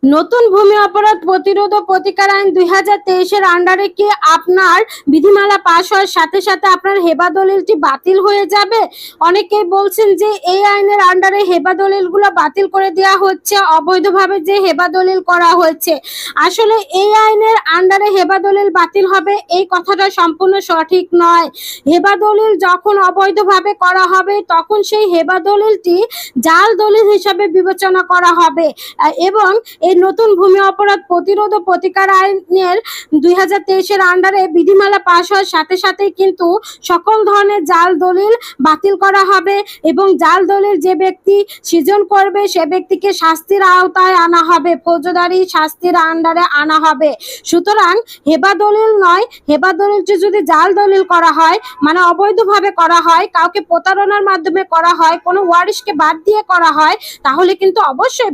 নতুন ভূমি অপরাধ প্রতিরোধ ও প্রতিকার আইন 2023-এর আন্ডারে কি আপনার বিধিমালা পাশ হওয়ার সাথে সাথে আপনার হেবা দলিলটি বাতিল হয়ে যাবে? অনেকেই বলছেন যে এই আইনের আন্ডারে হেবা দলিলগুলো বাতিল করে দেওয়া হচ্ছে, অবৈধভাবে যে হেবা দলিল করা হয়েছে। আসলে এই আইনের আন্ডারে হেবা দলিল বাতিল হবে এই কথাটা সম্পূর্ণ সঠিক নয়। হেবা দলিল যখন অবৈধভাবে করা হবে তখন সেই হেবা দলিলটি জাল দলিল হিসাবে বিবেচনা করা হবে এবং এই নতুন ভূমি অপরাধ প্রতিরোধ ও প্রতিকার আইনের 2023-এর আন্ডারে বিধিমালা পাশ হওয়ার সাথে সাথেই কিন্তু সকল ধরনের জাল দলিল বাতিল করা হবে এবং জাল দলিল যে ব্যক্তি সৃজন করবে সে ব্যক্তিকে শাস্তির আওতায় আনা হবে, ফৌজদারি শাস্তির আন্ডারে আনা হবে। সুতরাং হেবা দলিল নয়, হেবা দলিলটি যদি জাল দলিল করা হয় মানে অবৈধভাবে করা হয়, কাউকে প্রতারণার মাধ্যমে করা হয়, কোনো ওয়ারিশকে বাদ দিয়ে করা হয়, তাহলে কিন্তু অবশ্যই